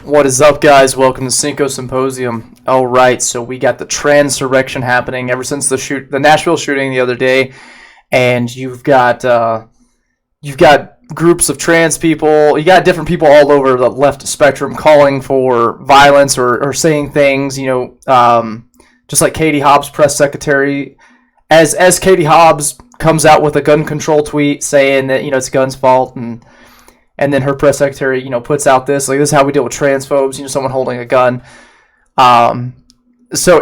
What is up, guys? Welcome to Cinco Symposium. All right, so we got the Transurrection happening ever since the Nashville shooting the other day, and you've got groups of trans people. You got different people all over the left spectrum calling for violence or saying things. Just like Katie Hobbs, press secretary, as Katie Hobbs comes out with a gun control tweet saying that it's guns' fault and then her press secretary, puts out this is how we deal with transphobes. Someone holding a gun. So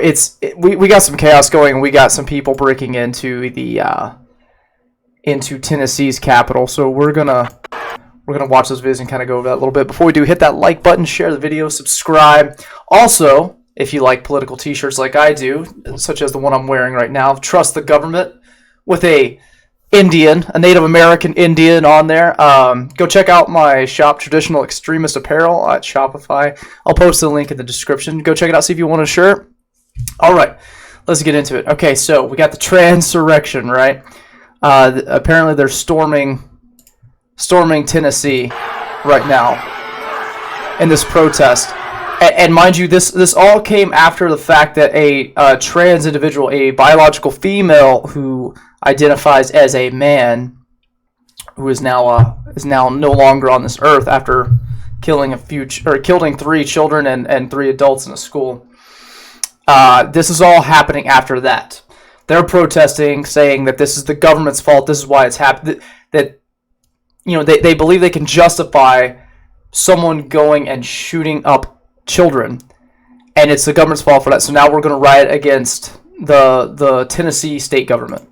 we got some chaos going, and we got some people breaking into into Tennessee's capital. So we're gonna watch those videos and kind of go over that a little bit. Before we do, hit that like button, share the video, subscribe. Also, if you like political T-shirts like I do, such as the one I'm wearing right now, trust the government, with a Native American Indian on there. Go check out my shop, Traditional Extremist Apparel, at Shopify. I'll post the link in the description. Go check it out, see if you want a shirt. All right, let's get into it. Okay, so we got the Transurrection, right? Apparently they're storming Tennessee right now in this protest. And mind you, this all came after the fact that a trans individual, a biological female who identifies as a man, who is now no longer on this earth after killing killing 3 children and 3 adults in a school. This is all happening after that. They're protesting, saying that this is the government's fault. This is why it's happened. That they believe they can justify someone going and shooting up children, and it's the government's fault for that. So now we're going to riot against the Tennessee state government.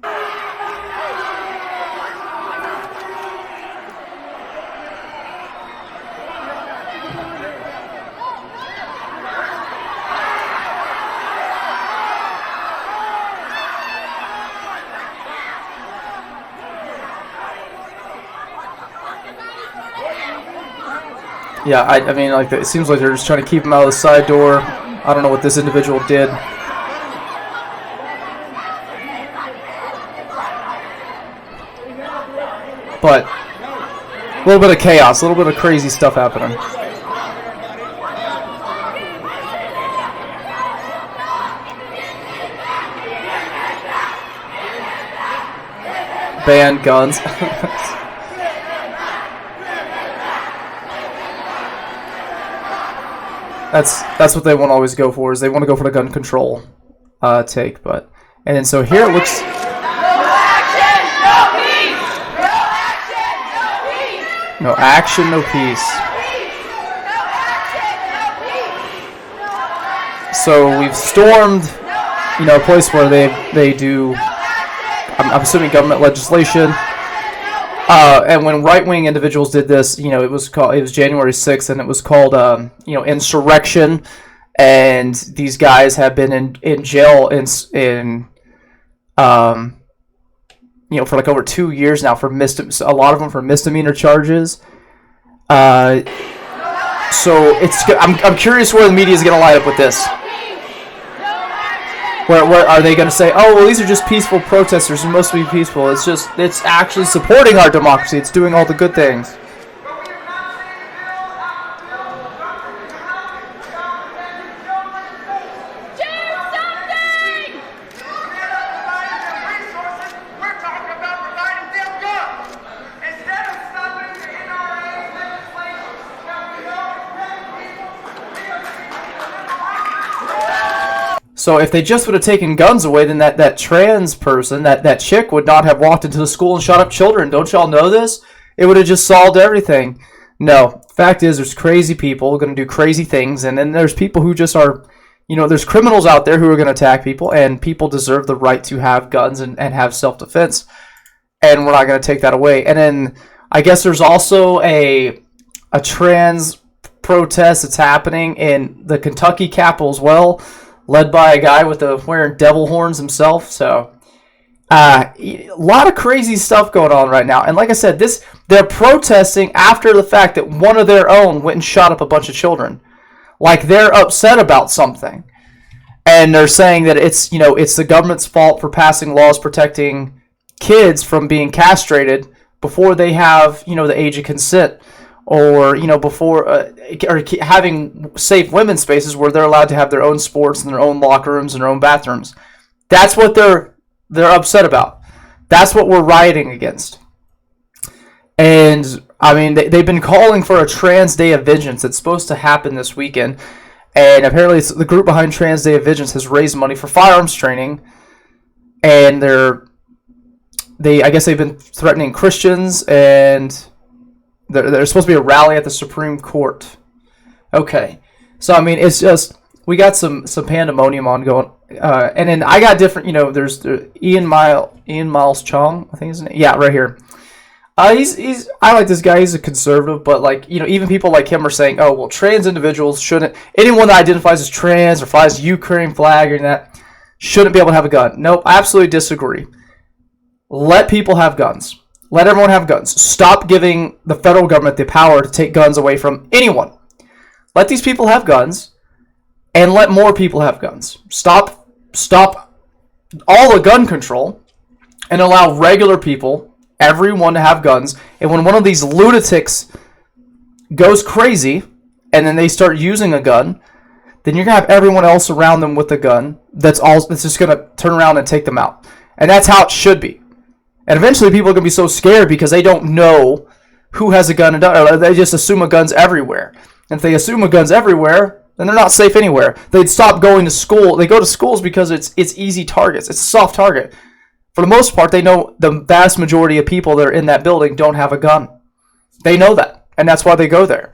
Yeah, I mean, it seems like they're just trying to keep him out of the side door. I don't know what this individual did. But a little bit of chaos, a little bit of crazy stuff happening. Ban guns. That's what they want to always go for, is they want to go for the gun control take. But and then so here it looks. No action, no peace. No action, no peace. No action, no peace. So we've stormed, a place where they do. I'm assuming government legislation. And when right-wing individuals did this, it was January 6th, and it was called, insurrection. And these guys have been in jail for over 2 years now for a lot of them for misdemeanor charges. So I'm curious where the media is going to light up with this. Where are they going to say, oh, well, these are just peaceful protesters, they're supposed to be peaceful. It's actually supporting our democracy. It's doing all the good things. So if they just would have taken guns away, then that trans person, that chick, would not have walked into the school and shot up children. Don't y'all know this? It would have just solved everything. No. Fact is, there's crazy people going to do crazy things, and then there's people who just are, there's criminals out there who are going to attack people, and people deserve the right to have guns and have self-defense, and we're not going to take that away. And then I guess there's also a trans protest that's happening in the Kentucky Capitol as well, led by a guy wearing devil horns himself. So a lot of crazy stuff going on right now. And like I said, they're protesting after the fact that one of their own went and shot up a bunch of children. Like they're upset about something. And they're saying that it's the government's fault for passing laws protecting kids from being castrated before they have, the age of consent. or before or having safe women's spaces where they're allowed to have their own sports and their own locker rooms and their own bathrooms. That's what they're upset about. That's what we're rioting against. And I mean, they've been calling for a Trans Day of Vengeance. It's supposed to happen this weekend, and apparently the group behind Trans Day of Vengeance has raised money for firearms training, and I guess they've been threatening Christians, and there's supposed to be a rally at the Supreme Court. Okay, so I mean, it's just we got some pandemonium ongoing, and then I got different. There's Ian Miles Chong, I think his name. Yeah, right here. He's I like this guy. He's a conservative, but even people like him are saying, oh well, trans individuals shouldn't. Anyone that identifies as trans or flies Ukraine flag or that shouldn't be able to have a gun. Nope, I absolutely disagree. Let people have guns. Let everyone have guns. Stop giving the federal government the power to take guns away from anyone. Let these people have guns, and let more people have guns. Stop all the gun control, and allow regular people, everyone, to have guns. And when one of these lunatics goes crazy, and then they start using a gun, then you're gonna have everyone else around them with a gun. That's just gonna turn around and take them out. And that's how it should be. And eventually people are going to be so scared because they don't know who has a gun, or they just assume a gun's everywhere. And if they assume a gun's everywhere, then they're not safe anywhere. They'd stop going to school. They go to schools because it's easy targets. It's a soft target. For the most part, they know the vast majority of people that are in that building don't have a gun. They know that, and that's why they go there.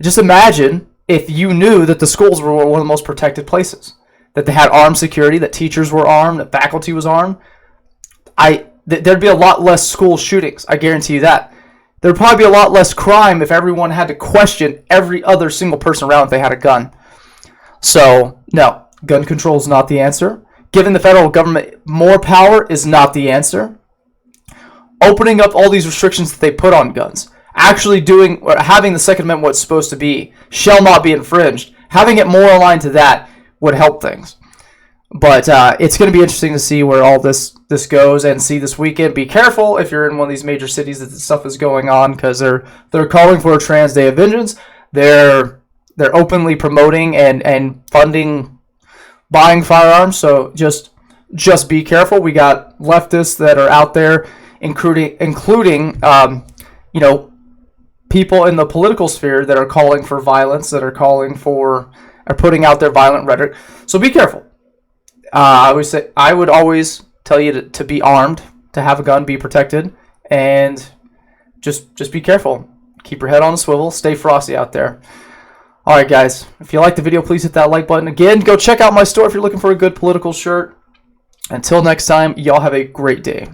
Just imagine if you knew that the schools were one of the most protected places, that they had armed security, that teachers were armed, that faculty was armed. There'd be a lot less school shootings. I guarantee you that. There'd probably be a lot less crime if everyone had to question every other single person around if they had a gun. So, no, gun control is not the answer. Giving the federal government more power is not the answer. Opening up all these restrictions that they put on guns, actually having the Second Amendment what it's supposed to be, shall not be infringed. Having it more aligned to that would help things. But it's going to be interesting to see where all this goes and see this weekend. Be careful if you're in one of these major cities that this stuff is going on, because they're calling for a Trans Day of Vengeance. They're openly promoting and funding buying firearms. So just be careful. We got leftists that are out there, including people in the political sphere that are calling for violence, that are putting out their violent rhetoric. So be careful. I would always tell you to be armed, to have a gun, be protected, and just be careful. Keep your head on a swivel. Stay frosty out there. All right, guys. If you liked the video, please hit that like button. Again, go check out my store if you're looking for a good political shirt. Until next time, y'all have a great day.